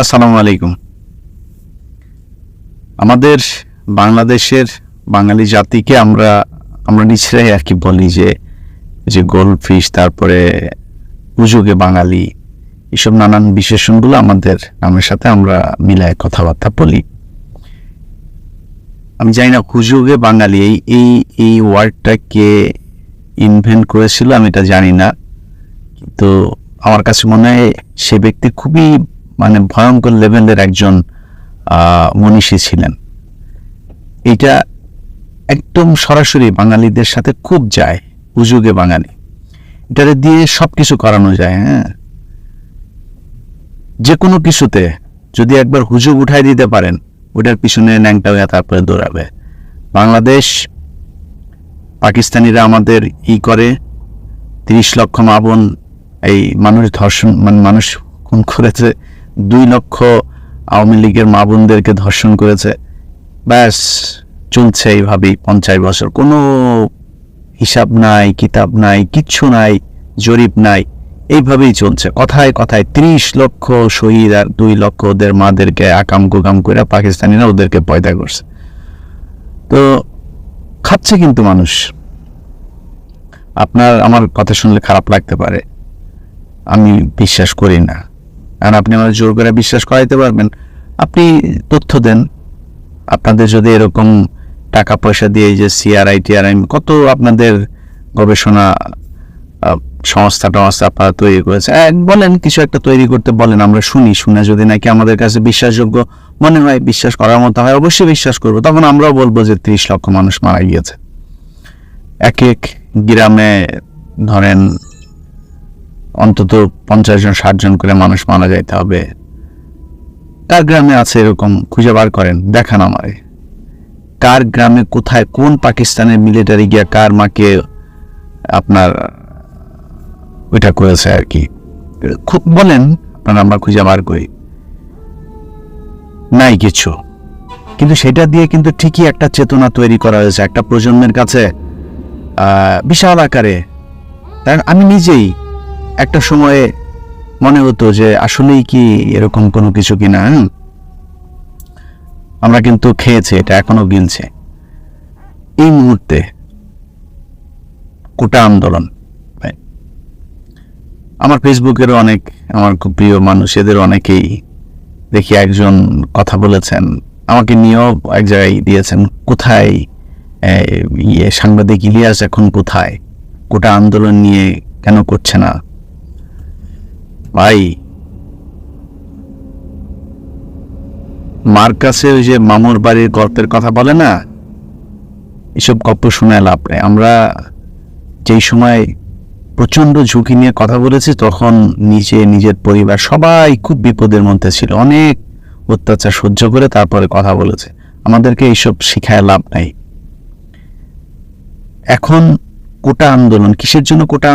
আসসালামু আলাইকুম। আমাদের বাংলাদেশের বাঙালি জাতিকে আমরা নিজেরাই আর কি বলি যে গোল্ড ফিশ, তারপরে হুজুগে বাঙালি, এসব নানান বিশেষণগুলো আমাদের নামের সাথে আমরা মিলায় কথাবার্তা বলি। আমি জানি না হুজুগে বাঙালি এই ওয়ার্ডটা কে ইনভেন্ট করেছিল, আমি এটা জানি না, কিন্তু আমার কাছে মনে হয় সে ব্যক্তি খুবই ভয়ঙ্কর লেভেলের একজন মনীষী ছিলেন। এটা একদম সরাসরি বাঙালিদের সাথে খুব যায়, হুজুগে বাঙালি, এটারে দিয়ে সব কিছু করানো যায়। হ্যাঁ, যে কোনো কিছুতে যদি একবার হুজুগ উঠাই দিতে পারেন, ওটার পিছনে ন্যাংটা হয়ে তারপরে দৌড়াবে। বাংলাদেশ, পাকিস্তানিরা আমাদের করে 30 লক্ষ মা বোন এই মানুষ ধর্ষণ, মানুষ খুন করেছে, 2 লক্ষ আওয়ামী লীগের মা বোনদেরকে ধর্ষণ করেছে। ব্যাস চলছে এইভাবেই 50 বছর, কোনো হিসাব নাই, কিতাব নাই, কিচ্ছু নাই, জরিপ নাই, এইভাবেই চলছে। কথায় কথায় 30 লক্ষ শহীদ আর 2 লক্ষ ওদের মাদেরকে আকাম কুকাম করে পাকিস্তানিরা ওদেরকে পয়দা করছে। তো খাচ্ছে কিন্তু মানুষ। আপনার আমার কথা শুনলে খারাপ লাগতে পারে, আমি বিশ্বাস করি না, কারণ আপনি আমার জোর করে বিশ্বাস করাইতে পারবেন। আপনি তথ্য দেন, আপনাদের যদি এরকম টাকা পয়সা দিয়ে যে সিআরআই টিআরআই কত আপনাদের গবেষণা সংস্থা আপনারা তৈরি করেছে, বলেন কিছু একটা তৈরি করতে বলেন, আমরা শুনি। শুনে যদি নাকি আমাদের কাছে বিশ্বাসযোগ্য মনে হয়, বিশ্বাস করার মতো হয়, অবশ্যই বিশ্বাস করবো। তখন আমরাও বলবো যে 30 লক্ষ মানুষ মারা গিয়েছে। এক এক গ্রামে ধরেন অন্তত 50 জন 60 জন করে মানুষ মারা যাইতে হবে। কার গ্রামে আছে এরকম? খুঁজে বার করেন, দেখান আমারে কার গ্রামে কোথায় কোন পাকিস্তানের মিলিটারি গিয়া কার মাকে আপনার ওইটা করেছে আর কি, খুব বলেন আপনারা, আমরা খুঁজে বার করি। নাই কিছু, কিন্তু সেটা দিয়ে কিন্তু ঠিকই একটা চেতনা তৈরি করা হয়েছে একটা প্রজন্মের কাছে বিশাল আকারে। আমি নিজেই একটা সময়ে মনে হতো যে আসলেই কি এরকম কোনো কিছু কিনা। আমরা কিন্তু খেয়েছি, এটা এখনো গিলছে। এই মুহূর্তে কোটা আন্দোলন, আমার ফেসবুকেরও অনেক আমার খুব প্রিয় মানুষ, এদের অনেকেই দেখি একজন কথা বলেছেন, আমাকে নিয়েও এক জায়গায় দিয়েছেন, কোথায় সাংবাদিক ইলিয়াস এখন কোথায়, কোটা আন্দোলন নিয়ে কেন করছে না? ভাই, মার কাছে ওই যে মামুর বাড়ির গল্পের কথা বলে না, এসব গল্প শোনায় লাভ নেই। আমরা যেই সময় প্রচন্ড ঝুঁকি নিয়ে কথা বলেছি, তখন নিজের পরিবার সবাই খুব বিপদের মধ্যে ছিল, অনেক অত্যাচার সহ্য করে তারপরে কথা বলেছে। আমাদেরকে এইসব শিখায় লাভ নাই। এখন কোটা আন্দোলন কিসের জন্য? কোটা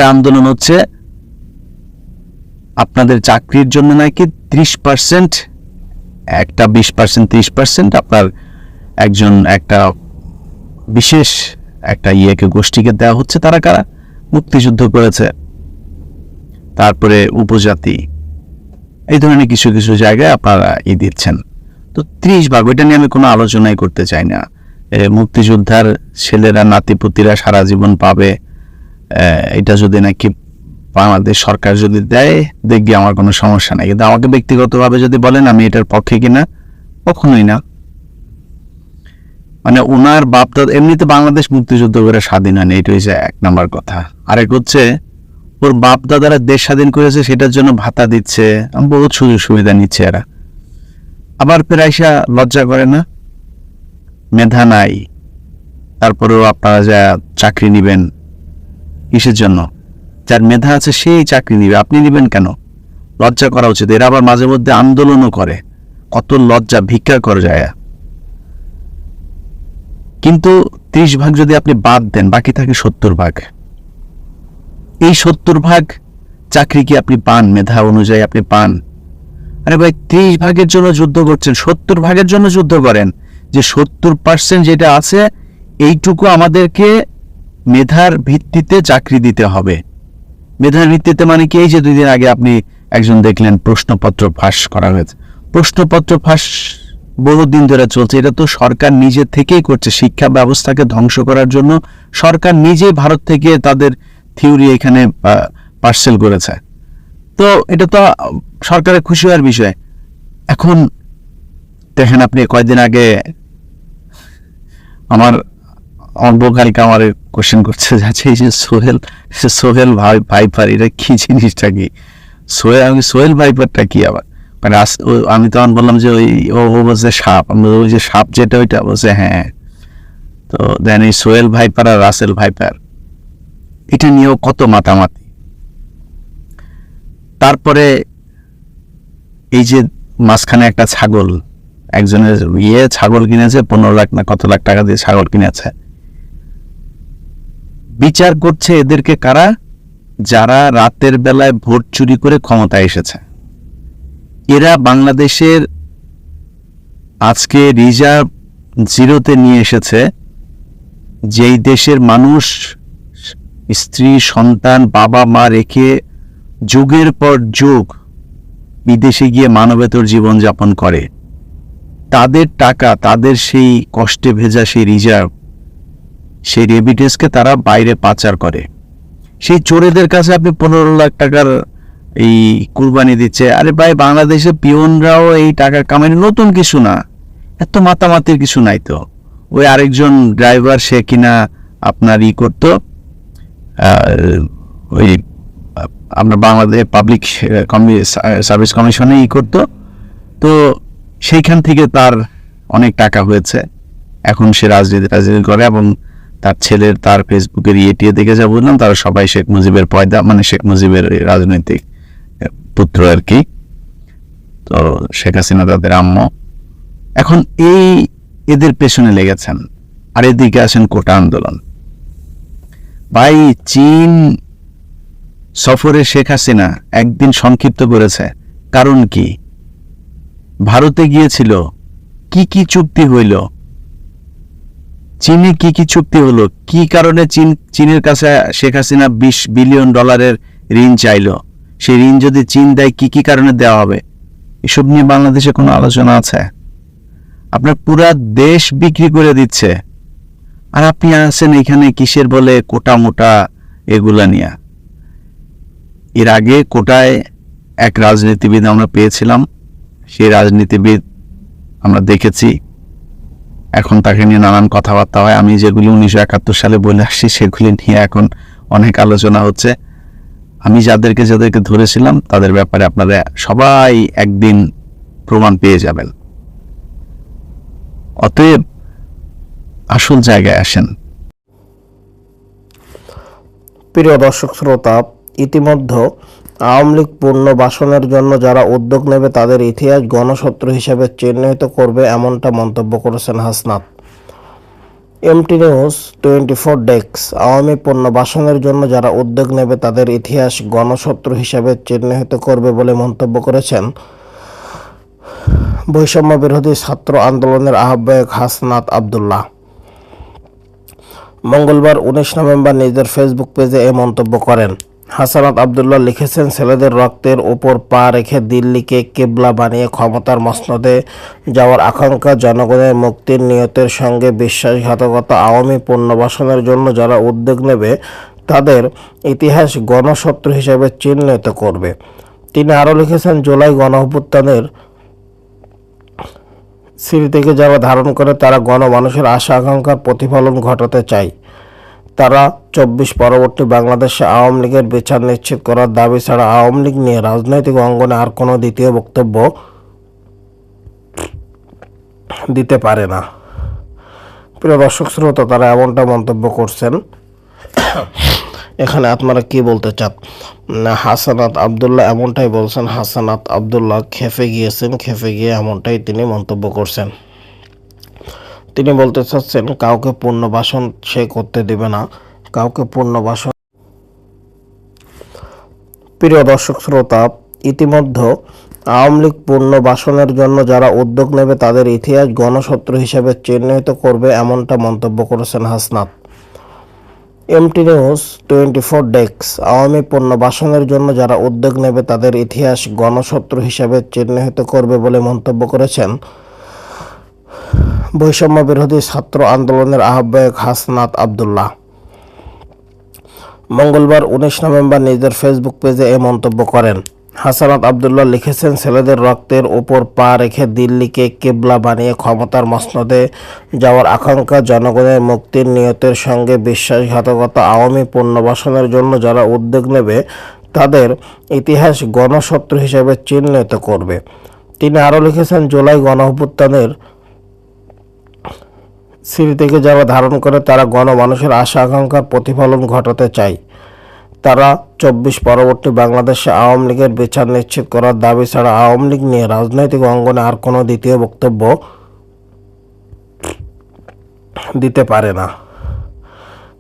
আন্দোলন হচ্ছে আপনাদের চাকরির জন্য নাকি 30%, একটা 20%, 30% আপনার একটা বিশেষ একটা গোষ্ঠীকে দেওয়া হচ্ছে। তারা কারা? মুক্তিযুদ্ধ করেছে, তারপরে উপজাতি, এই ধরনের কিছু কিছু জায়গায় আপনারা দিচ্ছেন। তো 30 ভাগ, ওইটা নিয়ে আমি কোনো আলোচনাই করতে চাই না। মুক্তিযোদ্ধার ছেলেরা নাতিপুতিরা সারা জীবন পাবে, এটা যদি নাকি বাংলাদেশ সরকার যদি দেয়, দেখবি আমার কোনো সমস্যা নাই। কিন্তু আমাকে ব্যক্তিগতভাবে যদি বলেন আমি এটার পক্ষে কিনা, কখনোই না। ওনার বাপদাদা, এমনিতে বাংলাদেশ মুক্তিযুদ্ধ করে স্বাধীন হয়নি, এটা হচ্ছে 1 নম্বর কথা। আরেক হচ্ছে ওর বাপ দাদারা দেশ স্বাধীন করেছে, সেটার জন্য ভাতা দিচ্ছে, বহুত সুযোগ সুবিধা নিচ্ছে এরা। আবার পেরাইসা লজ্জা করে না? মেধা নাই, তারপরেও আপনারা যা চাকরি নিবেন কিসের জন্য? যার মেধা আছে সেই চাকরি নিবে, আপনি নিবেন কেন? লজ্জা করা উচিত। এরা আবার মাঝে মধ্যে আন্দোলনও করে, কত লজ্জা, ভিক্ষা করে যায়। কিন্তু 30 ভাগ যদি আপনি বাদ দেন, বাকি থাকে 70 ভাগ। এই 70 ভাগ চাকরি কি আপনি পান? মেধা অনুযায়ী আপনি পান? আরে ভাই, 30 ভাগের জন্য যুদ্ধ করছেন, 70 ভাগের জন্য যুদ্ধ করেন। যে 70% যেটা আছে, এইটুকু আমাদেরকে মেধার ভিত্তিতে চাকরি দিতে হবে। মেধার ভিত্তিতে মানে কি? এই যে 2 দিন আগে আপনি একজন দেখলেন প্রশ্নপত্র ফাঁস করা হয়েছে। প্রশ্নপত্র ফাঁস বহুদিন ধরে চলছে, এটা তো সরকার নিজে থেকেই করছে। শিক্ষা ব্যবস্থাকে ধ্বংস করার জন্য সরকার নিজেই ভারত থেকে তাদের থিওরি এখানে পার্সেল করেছে। তো এটা তো সরকারের খুশি হওয়ার বিষয়। এখন দেখেন, আপনি কয়েকদিন আগে আমার বউকালকে আমার কোশ্চেন করছে, যাচ্ছে এই যে সোহেল ভাইপার এটা কি জিনিসটা, কি সোহেল ভাইপারটা কি আবার, মানে আমি তখন বললাম যে ওই ও বলছে সাপ, ওই যে সাপ যেটা ওইটা, বলছে হ্যাঁ। তো দেন এই সোহেল ভাইপার আর রাসেল ভাইপার এটা নিয়েও কত মাতামাতি। তারপরে এই যে মাঝখানে একটা ছাগল, একজনের ছাগল কিনেছে 15 লাখ না কত লাখ টাকা দিয়ে ছাগল কিনেছে। বিচার করছে এদেরকে কারা? যারা রাতের বেলায় ভোট চুরি করে ক্ষমতায় এসেছে। এরা বাংলাদেশের আজকে রিজার্ভ জিরোতে নিয়ে এসেছে, যেই দেশের মানুষ স্ত্রী সন্তান বাবা মা রেখে যুগের পর যুগ বিদেশে গিয়ে মানবেতর জীবনযাপন করে, তাদের টাকা, তাদের সেই কষ্টে ভেজা সেই রিজার্ভ, সেই রেমিটেন্সকে তারা বাইরে পাচার করে। সেই চোরেদের কাছে আপনি 15 লাখ টাকার এই কুরবানি দিচ্ছে। আরে ভাই, বাংলাদেশে পিয়নরাও এই টাকা কামাই, নতুন কিছু না, এত মাতামাতির কিছু নাই তো। ওই আরেকজন ড্রাইভার, সে কিনা আপনার করতো, ওই আমরা বাংলাদেশ পাবলিক সার্ভিস কমিশনে করতো। তো সেইখান থেকে তার অনেক টাকা হয়েছে, এখন সে রাজনীতি করে, এবং তার ছেলের তার ফেসবুকের ইয়েটিয়ে দেখে যা বুঝলাম, তারা সবাই শেখ মুজিবের পয়দা, মানে শেখ মুজিবের রাজনৈতিক পুত্র আর কি। তো শেখ হাসিনা তাদের আম্মু। এখন এদের পেছনে লেগেছেন। আর এদিকে আসেন কোটা আন্দোলন। ভাই, চীন সফরে শেখ হাসিনা একদিন সংক্ষিপ্ত করেছে, কারণ কি? ভারতে গিয়েছিল, কি চুক্তি হইল, চীনে কি চুক্তি হলো, কি কারণে চীনের কাছে শেখ হাসিনা $20 বিলিয়ন ঋণ চাইলো, সেই ঋণ যদি চীন দেয় কি কারণে দেওয়া হবে, এসব নিয়ে বাংলাদেশে কোনো আলোচনা আছে? আপনার পুরা দেশ বিক্রি করে দিচ্ছে, আর আপনি আছেন এখানে কিসের বলে কোটা মোটা এগুলা নিয়ে। এর আগে কোটায় এক রাজনীতিবিদ আমরা পেয়েছিলাম, সেই রাজনীতিবিদ আমরা দেখেছি, এখন তাকে নিয়ে নানান কথাবার্তা হয়। আমি যেগুলি 1971 সালে বলে আসছি সেগুলি নিয়ে এখন অনেক আলোচনা হচ্ছে। আমি যাদেরকে ধরেছিলাম তাদের ব্যাপারে আপনারা সবাই একদিন প্রমাণ পেয়ে যাবেন। অতএব আসল জায়গায় আসেন। প্রিয় দর্শক শ্রোতা, ইতিমধ্যে আওয়ামী লীগ পুনর্বাসনের জন্য যারা উদ্যোগ নেবে তাদের ইতিহাস গণশত্রু হিসেবে চিহ্নিত করবে, এমনটা মন্তব্য করেছেন Hasnat. MT news 24 desk. Awami পুনর্বাসনের জন্য যারা উদ্যোগ নেবে তাদের ইতিহাস গণশত্রু হিসেবে চিহ্নিত করবে বলে মন্তব্য করেছেন বৈষম্য বিরোধী ছাত্র আন্দোলনের আহ্বায়ক হাসনাত আব্দুল্লাহ। মঙ্গলবার 19 নভেম্বর নিজের ফেসবুক পেজে এই মন্তব্য করেন। হাসনাত আব্দুল্লাহ লিখেছেন, ছেলেদের রক্তের উপর পা রেখে দিল্লিকে কেবলা বানিয়ে ক্ষমতার মসনদে যাওয়ার আকাঙ্ক্ষা, জনগণের মুক্তির নিয়তের সঙ্গে বিশ্বাসঘাতকতা, আওয়ামী পুনর্বাসনের জন্য যারা উদ্যোগ নেবে তাদের ইতিহাস গণশত্রু হিসেবে চিহ্নিত করবে। তিনি আরও লিখেছেন, জুলাই গণঅভ্যুত্থানের স্মৃতি থেকে যারা ধারণ করে তারা গণমানুষের আশা আকাঙ্ক্ষার প্রতিফলন ঘটাতে চায়। তারা 24 পরবর্তী বাংলাদেশে আওয়ামী লীগের বিচার নিশ্চিত করার দাবি ছাড়া আওয়ামী লীগ নিয়ে রাজনৈতিক অঙ্গনে আর কোনো দ্বিতীয় বক্তব্য দিতে পারে না। প্রিয় দর্শক শ্রোতা, তারা এমনটা মন্তব্য করছেন। এখানে আপনারা কি বলতে চান? হাসনাত আব্দুল্লাহ এমনটাই বলছেন। হাসনাত আব্দুল্লাহ খেপে গিয়েছেন, খেপে গিয়ে এমনটাই তিনি মন্তব্য করছেন। তিনি বলতে চাচ্ছেন কাউকে পুনর্বাসন সে করতে দেবে না, কাউকে পুনর্বাসন। প্রিয় দর্শক শ্রোতা, ইতিমধ্যে আওয়ামী লীগ পুনর্বাসনের জন্য যারা উদ্যোগ নেবে তাদের ইতিহাস গণশত্রু হিসেবে চিহ্নিত করবে, এমনটা মন্তব্য করেছেন Hasnat. MT news 24 desk. Awami পুনর্বাসনের জন্য যারা উদ্যোগ নেবে তাদের ইতিহাস গণশত্রু হিসাবে চিহ্নিত করবে বলে মন্তব্য করেছেন বৈষম্য বিরোধী ছাত্র আন্দোলনের আহ্বায়ক হাসনাত আব্দুল্লাহ। মঙ্গলবার 19 নভেম্বর নিজের ফেসবুক পেজে এ মন্তব্য করেন। হাসনাত আব্দুল্লাহ লিখেছেন, ছেলেদের রক্তের উপর পা রেখে দিল্লিকে কেবলা বানিয়ে ক্ষমতার মসনদে যাওয়ার আকাঙ্ক্ষা জনগণের মুক্তির নিয়তের সঙ্গে বিশ্বাসঘাতকতা। আওয়ামী পুনর্বাসনের জন্য যারা উদ্যোগ নেবে তাদের ইতিহাস গণশত্রু হিসেবে চিহ্নিত করবে। তিনি আরও লিখেছেন, জুলাই গণঅভ্যুত্থানের স্মৃতি থেকে যারা ধারণ করে তারা গণমানুষের আশা আকাঙ্ক্ষার প্রতিফলন ঘটাতে চায়। তারা 24 পরবর্তী বাংলাদেশে আওয়ামী লীগের বিচার নিশ্চিত করার দাবি ছাড়া আওয়ামী লীগ নিয়ে রাজনৈতিক অঙ্গনে আর কোনো দ্বিতীয় বক্তব্য দিতে পারে না।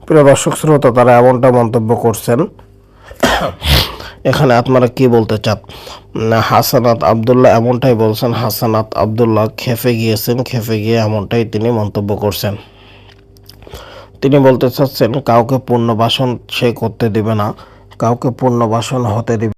প্রিয় দর্শক শ্রোতা, তারা এমনটা মন্তব্য করছেন। এখানে আপনারা কি বলতে চান? হাসনাত আব্দুল্লাহ এমনটাই বলছেন। হাসনাত আব্দুল্লাহ খেপে গিয়েছেন, খেপে গিয়ে এমনটাই তিনি মন্তব্য করছেন। তিনি বলতে চাচ্ছেন কাউকে পুনর্বাসন সে করতে দিবে না, কাউকে পুনর্বাসন হতে দিবে